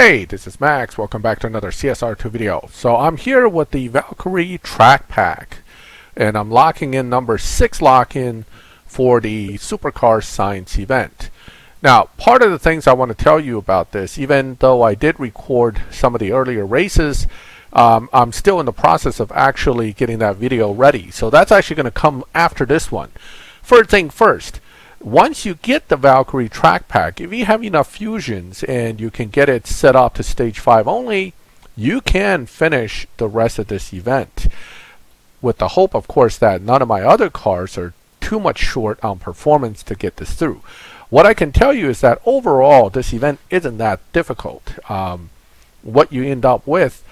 Hey, this is Max. Welcome back to another CSR2 video. So I'm here with the Valkyrie track pack, and I'm locking in number 6 lock-in for the Supercar Science event. Now, part of the things I want to tell you about this, even though I did record some of the earlier races, I'm still in the process of actually getting that video ready. So that's actually going to come after this one. First thing first. Once you get the Valkyrie track pack, if you have enough fusions and you can get it set up to stage 5 only, you can finish the rest of this event. With the hope, of course, that none of my other cars are too much short on performance to get this through. What I can tell you is that overall, this event isn't that difficult. What you end up with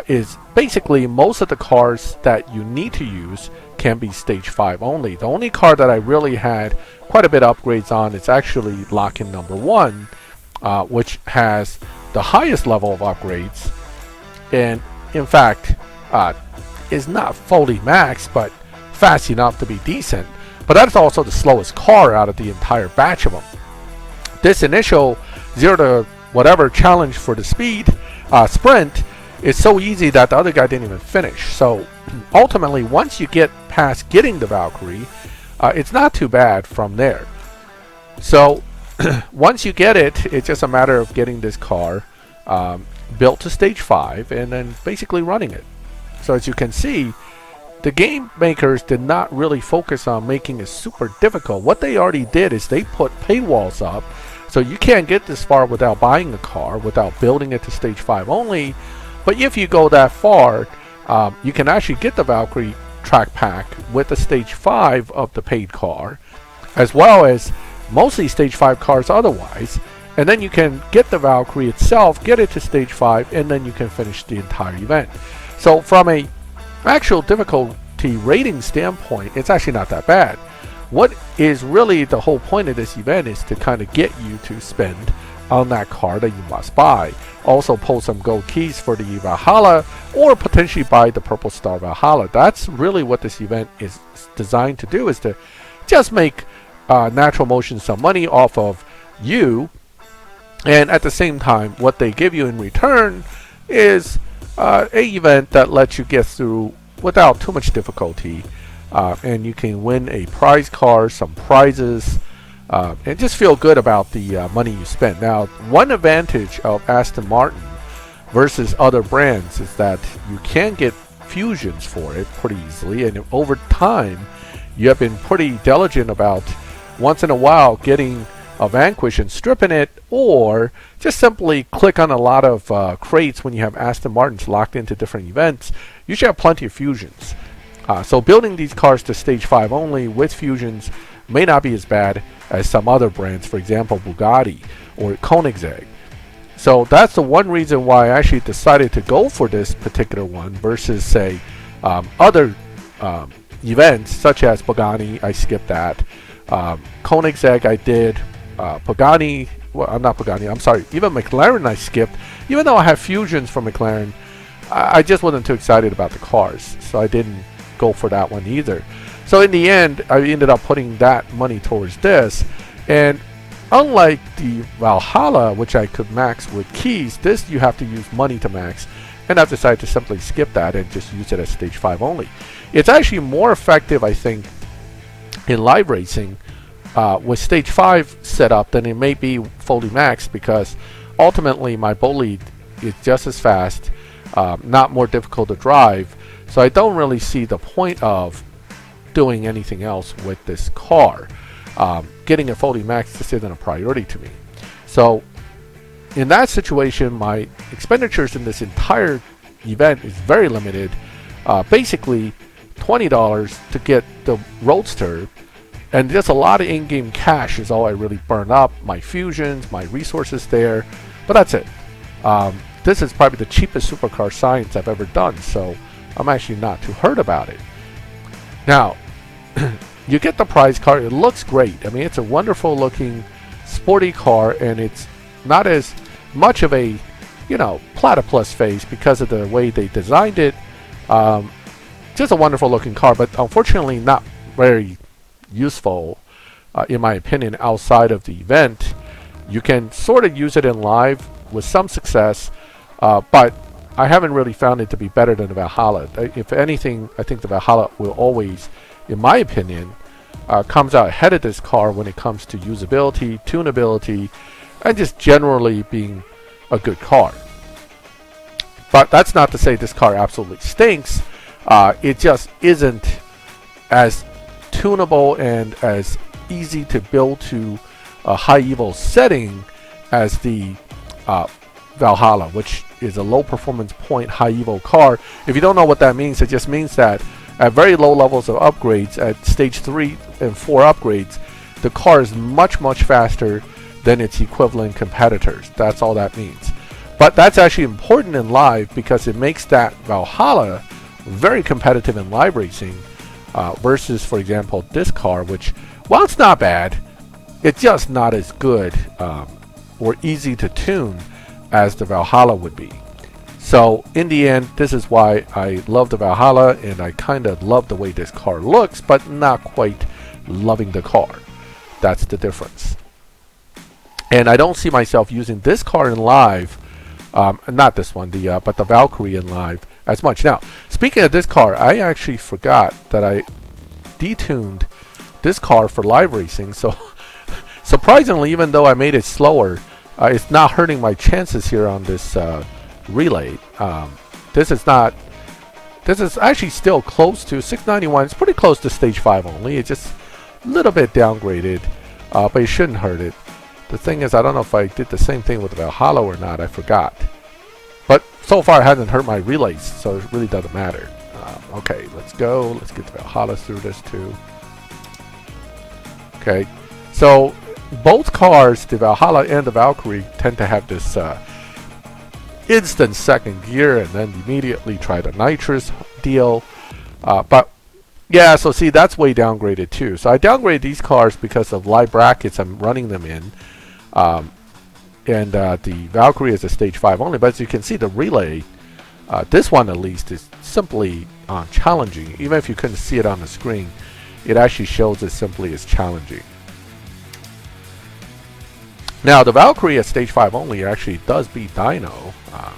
is basically most of the cars that you need to use can be stage 5 only. The only car that I really had quite a bit of upgrades on is actually lock-in number 1, which has the highest level of upgrades, and in fact is not fully maxed but fast enough to be decent. But that's also the slowest car out of the entire batch of them. This initial 0 to whatever challenge for the speed sprint is so easy that the other guy didn't even finish. So ultimately, once you get past getting the Valkyrie, it's not too bad from there. So once you get it, it's just a matter of getting this car built to stage 5 and then basically running it. So as you can see, the game makers did not really focus on making it super difficult. What they already did is they put paywalls up, so you can't get this far without buying a car, without building it to stage 5 only. But if you go that far, you can actually get the Valkyrie track pack with the stage 5 of the paid car, as well as mostly stage 5 cars otherwise, and then you can get the Valkyrie itself, get it to stage 5, and then you can finish the entire event. So from a actual difficulty rating standpoint, it's actually not that bad. What is really the whole point of this event is to kind of get you to spend on that car that you must buy. Also pull some gold keys for the Valhalla, or potentially buy the Purple Star Valhalla. That's really what this event is designed to do, is to just make Natural Motion some money off of you, and at the same time what they give you in return is a event that lets you get through without too much difficulty, and you can win a prize car, some prizes, and just feel good about the money you spend. Now, one advantage of Aston Martin versus other brands is that you can get fusions for it pretty easily, and over time you have been pretty diligent about once in a while getting a Vanquish and stripping it, or just simply click on a lot of crates when you have Aston Martins locked into different events. You should have plenty of fusions. So building these cars to stage 5 only with fusions may not be as bad as some other brands, for example Bugatti or Koenigsegg. So that's the one reason why I actually decided to go for this particular one versus, say, other events such as Pagani. I skipped that. Koenigsegg I did. Pagani, well, not Pagani, I'm sorry, even McLaren I skipped. Even though I have fusions from McLaren, I just wasn't too excited about the cars, so I didn't go for that one either. So in the end, I ended up putting that money towards this, and unlike the Valhalla, which I could max with keys, this you have to use money to max, and I've decided to simply skip that and just use it as stage 5 only. It's actually more effective, I think, in live racing with stage 5 set up than it may be fully maxed, because ultimately my bolide is just as fast, not more difficult to drive, so I don't really see the point of doing anything else with this car. Getting it fully maxed just isn't a priority to me. So in that situation, my expenditures in this entire event is very limited. Basically $20 to get the Roadster, and just a lot of in-game cash is all I really burn up. My fusions, my resources there, but that's it. This is probably the cheapest Supercar Science I've ever done, so I'm actually not too hurt about it. Now, you get the prize car. It looks great. I mean, it's a wonderful looking sporty car, and it's not as much of a, platypus face because of the way they designed it. Just a wonderful looking car, but unfortunately not very useful, in my opinion, outside of the event. You can sort of use it in live, with some success, but I haven't really found it to be better than the Valhalla. If anything, I think the Valhalla will always, in my opinion, comes out ahead of this car when it comes to usability, tunability, and just generally being a good car. But that's not to say this car absolutely stinks. It just isn't as tunable and as easy to build to a high evo setting as the Valhalla, which is a low performance point high evo car. If you don't know what that means, it just means that at very low levels of upgrades, at stage 3 and 4 upgrades, the car is much faster than its equivalent competitors. That's all that means. But that's actually important in live because it makes that Valhalla very competitive in live racing versus, for example, this car, which, while it's not bad, it's just not as good or easy to tune as the Valhalla would be. So in the end, this is why I love the Valhalla, and I kind of love the way this car looks, but not quite loving the car. That's the difference. And I don't see myself using this car in live, not this one, but the Valkyrie in live as much. Now, speaking of this car, I actually forgot that I detuned this car for live racing. So surprisingly, even though I made it slower, it's not hurting my chances here on this relay. This is actually still close to 691. It's pretty close to stage 5 only. It's just a little bit downgraded, but it shouldn't hurt it. The thing is, I don't know if I did the same thing with the Valhalla or not. I forgot. But so far, it hasn't hurt my relays, so it really doesn't matter. Okay, let's go. Let's get the Valhalla through this too. Okay, so both cars, the Valhalla and the Valkyrie, tend to have this instant second gear and then immediately try the nitrous deal. But yeah, so see, that's way downgraded too. So I downgraded these cars because of live brackets I'm running them in. And the Valkyrie is a stage 5 only, but as you can see, the relay, this one at least, is simply challenging. Even if you couldn't see it on the screen, it actually shows it simply as challenging. Now, the Valkyrie at stage 5 only actually does beat Dyno,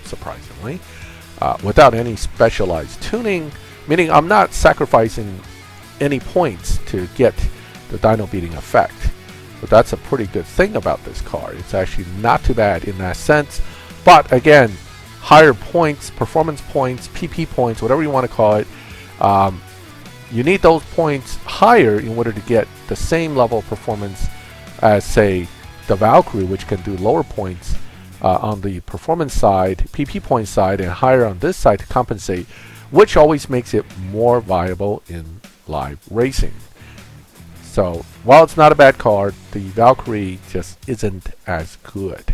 surprisingly, without any specialized tuning, meaning I'm not sacrificing any points to get the Dyno beating effect. But that's a pretty good thing about this car. It's actually not too bad in that sense. But again, higher points, performance points, PP points, whatever you want to call it, you need those points higher in order to get the same level of performance as, say, the Valkyrie, which can do lower points on the performance side, PP point side, and higher on this side to compensate, which always makes it more viable in live racing. So while it's not a bad car, the Valkyrie just isn't as good.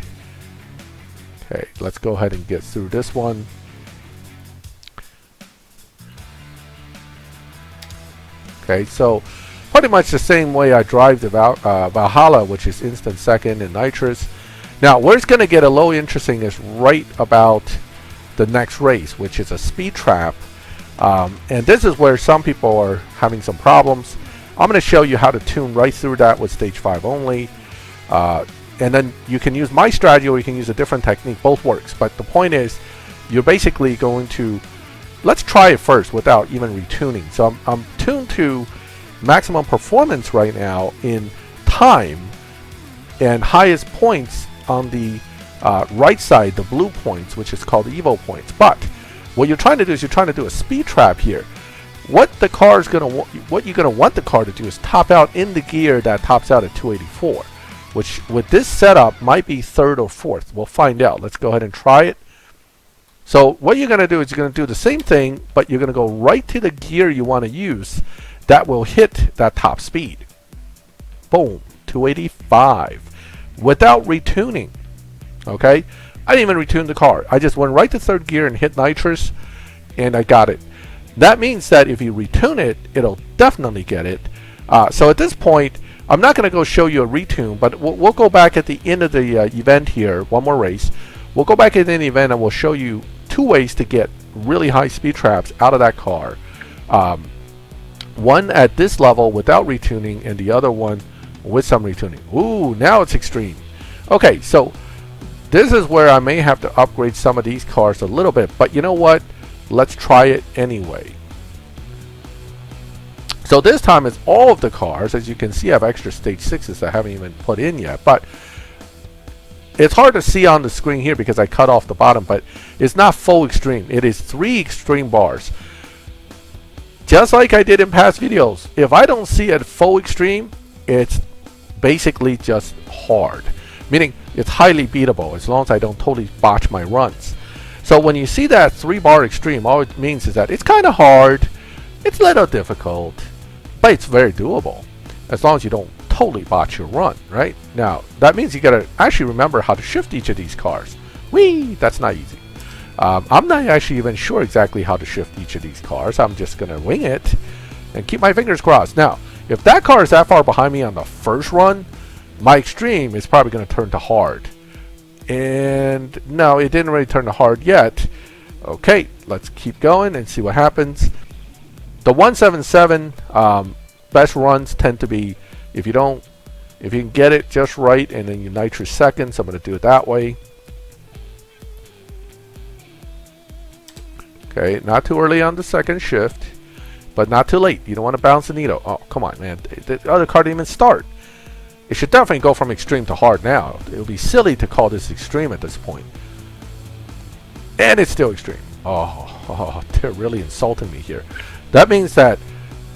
Okay, let's go ahead and get through this one. Okay, so pretty much the same way I drive the Valhalla, which is instant second and nitrous. Now, where it's going to get a little interesting is right about the next race, which is a speed trap. And this is where some people are having some problems. I'm going to show you how to tune right through that with stage 5 only. And then you can use my strategy or you can use a different technique. Both works. But the point is, you're basically going to... Let's try it first without even retuning. So I'm tuned to maximum performance right now in time and highest points on the right side, the blue points, which is called Evo points. But what you're trying to do is you're trying to do a speed trap here. What the car is going to what you're going to want the car to do is top out in the gear that tops out at 284, which with this setup might be 3rd or 4th. We'll find out. Let's go ahead and try it. So what you're going to do is you're going to do the same thing, but you're going to go right to the gear you want to use that will hit that top speed. Boom, 285 without retuning. Okay, I didn't even retune the car. I just went right to 3rd gear and hit nitrous, and I got it. That means that if you retune it, it'll definitely get it. So at this point, I'm not going to go show you a retune, but we'll go back at the end of the event here, one more race. We'll go back at the end of the event and we'll show you 2 ways to get really high speed traps out of that car. One at this level without retuning and the other one with some retuning. Ooh, now it's extreme. Okay, so This is where I may have to upgrade some of these cars a little bit, but you know what? Let's try it anyway. So this time it's all of the cars. As you can see, I have extra stage 6s I haven't even put in yet, but it's hard to see on the screen here because I cut off the bottom, but it's not full extreme. It is 3 extreme bars. Just like I did in past videos, if I don't see it full extreme, it's basically just hard. Meaning it's highly beatable as long as I don't totally botch my runs. So when you see that 3-bar extreme, all it means is that it's kind of hard, it's a little difficult, but it's very doable as long as you don't totally botch your run, right? Now, that means you gotta actually remember how to shift each of these cars. Whee! That's not easy. I'm not actually even sure exactly how to shift each of these cars. I'm just gonna wing it and keep my fingers crossed. Now, if that car is that far behind me on the first run, my extreme is probably gonna turn to hard. And no, it didn't really turn to hard yet. Okay, let's keep going and see what happens. The 177 best runs tend to be if you can get it just right and then you nitrous second. So I'm going to do it that way. Okay, not too early on the second shift, but not too late. You don't want to bounce the needle. Oh, come on, man. The other car didn't even start. It should definitely go from extreme to hard now. It would be silly to call this extreme at this point. And it's still extreme. Oh, they're really insulting me here. That means that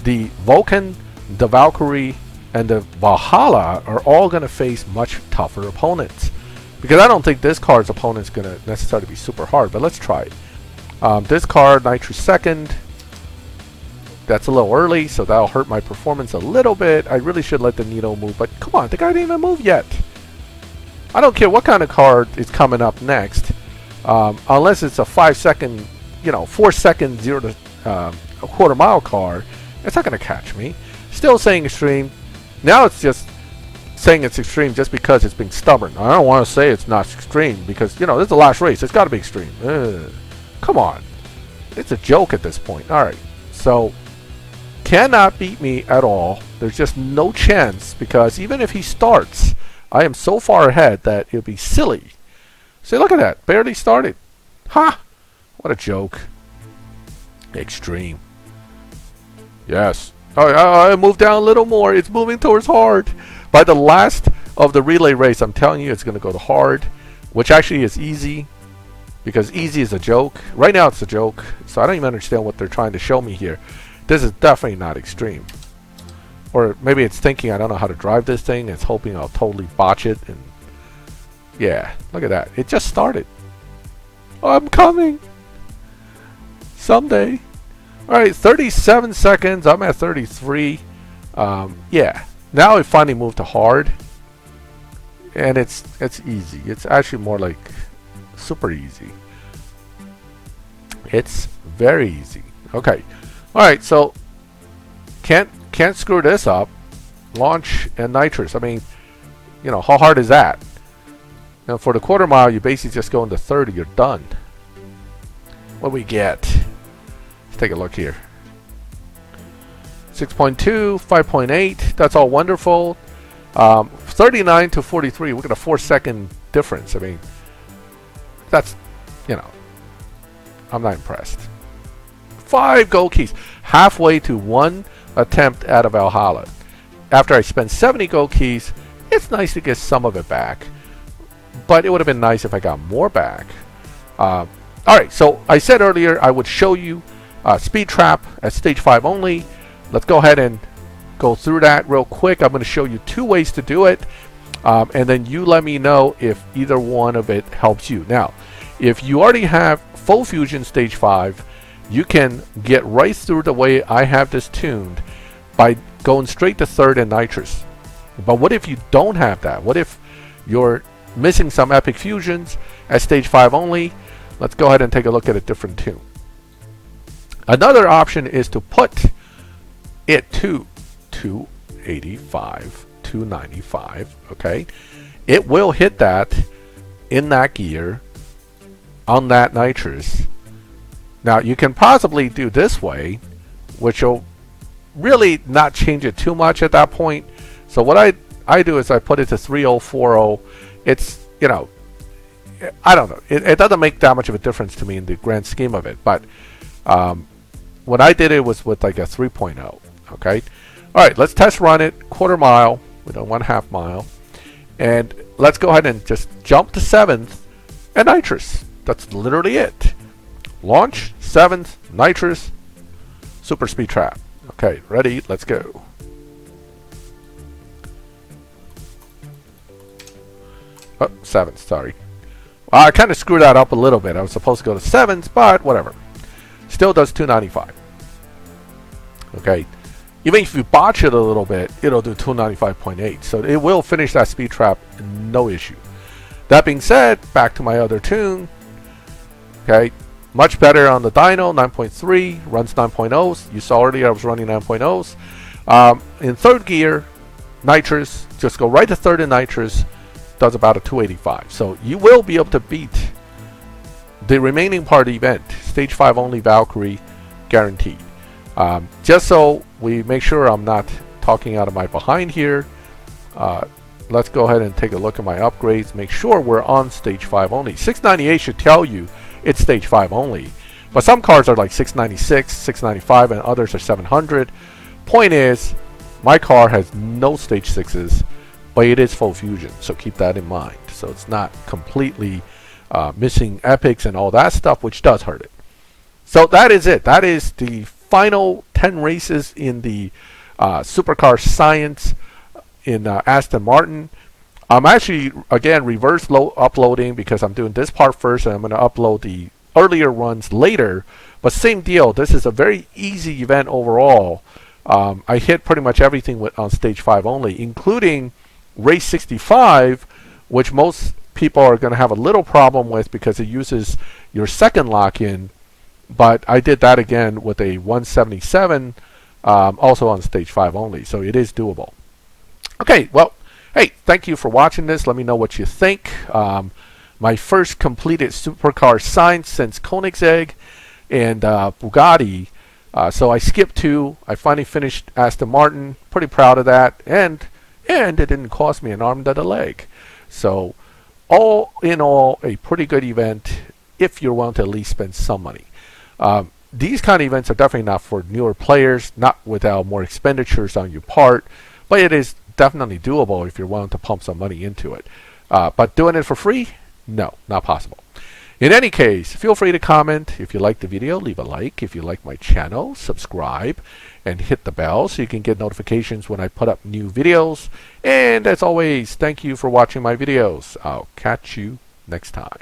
the Vulcan, the Valkyrie, and the Valhalla are all going to face much tougher opponents. Because I don't think this car's opponent's going to necessarily be super hard, but let's try it. This car, nitrous second. That's a little early, so that'll hurt my performance a little bit. I really should let the needle move, but come on, the guy didn't even move yet. I don't care what kind of car is coming up next. Unless it's a 5-second, 4-second 0 to a quarter-mile car, it's not going to catch me. Still saying extreme. Now it's just saying it's extreme just because it's being stubborn. I don't want to say it's not extreme because, this is the last race. It's got to be extreme. Come on. It's a joke at this point. All right. So, cannot beat me at all. There's just no chance because even if he starts, I am so far ahead that it would be silly. See, look at that. Barely started. Ha! What a joke. Extreme. Yes. Oh, I moved down a little more. It's moving towards hard. By the last of the relay race, I'm telling you, it's going to go to hard, which actually is easy, because easy is a joke. Right now, it's a joke, so I don't even understand what they're trying to show me here. This is definitely not extreme. Or maybe it's thinking I don't know how to drive this thing. It's hoping I'll totally botch it. And yeah, look at that. It just started. Oh, I'm coming. Someday. Alright, 37 seconds. I'm at 33. Yeah. Now it finally moved to hard. And it's easy. It's actually more like super easy. It's very easy. Okay. Alright, so can't screw this up. Launch and nitrous. I mean, how hard is that? Now for the quarter mile, you basically just go into 30. You're done. What do we get? Let's take a look here. 6.2, 5.8. That's all wonderful. 39 to 43. We're going to 4-second difference. I mean, that's, I'm not impressed. 5 gold keys. Halfway to 1 attempt at a Valhalla. After I spent 70 gold keys, it's nice to get some of it back. But it would have been nice if I got more back. Alright, so I said earlier I would show you Speed Trap at Stage 5 only. Let's go ahead and go through that real quick. I'm going to show you 2 ways to do it. And then you let me know if either one of it helps you. Now, if you already have Full Fusion Stage 5, you can get right through the way I have this tuned by going straight to 3rd and nitrous. But what if you don't have that? What if you're missing some epic fusions at Stage 5 only? Let's go ahead and take a look at a different tune. Another option is to put it to 285, 295, okay? It will hit that in that gear on that nitrous. Now, you can possibly do this way, which will really not change it too much at that point. So what I do is I put it to 3040. It's, I don't know. It doesn't make that much of a difference to me in the grand scheme of it. But when I did it was with like a 3.0. Okay. All right. Let's test run it. Quarter mile. We don't want half mile. And let's go ahead and just jump to 7th and nitrous. That's literally it. Launch, 7th, nitrous, super speed trap. Okay, ready, let's go. Oh, 7th, sorry. I kind of screwed that up a little bit. I was supposed to go to 7th, but whatever. Still does 295. Okay. Even if you botch it a little bit, it'll do 295.8. So it will finish that speed trap, no issue. That being said, back to my other tune. Okay, much better on the dyno, 9.3, runs 9.0s. You saw already I was running 9.0s. In 3rd gear, nitrous, just go right to 3rd in nitrous, does about a 285. So you will be able to beat the remaining part of the event. Stage 5 only Valkyrie, guaranteed. Just so we make sure I'm not talking out of my behind here, let's go ahead and take a look at my upgrades. Make sure we're on stage 5 only. 698 should tell you it's stage 5 only. But some cars are like 696, 695, and others are 700. Point is, my car has no stage 6s, but it is full fusion. So keep that in mind. So it's not completely missing epics and all that stuff, which does hurt it. So that is it. That is the final 10 races in the Supercar Science in Aston Martin. I'm actually, again, reverse uploading because I'm doing this part first and I'm going to upload the earlier runs later. But same deal. This is a very easy event overall. I hit pretty much everything on stage 5 only, including race 65, which most people are going to have a little problem with because it uses your second lock-in. But I did that again with a 177, also on stage 5 only. So it is doable. Okay, well, hey, thank you for watching this. Let me know what you think. My first completed Supercar Science since Koenigsegg and Bugatti. So I skipped 2. I finally finished Aston Martin. Pretty proud of that. And it didn't cost me an arm and a leg. So all in all, a pretty good event if you're willing to at least spend some money. These kind of events are definitely not for newer players, not without more expenditures on your part, but it is definitely doable if you're willing to pump some money into it. But doing it for free? No, not possible. In any case, feel free to comment. If you like the video, leave a like. If you like my channel, subscribe and hit the bell so you can get notifications when I put up new videos. And as always, thank you for watching my videos. I'll catch you next time.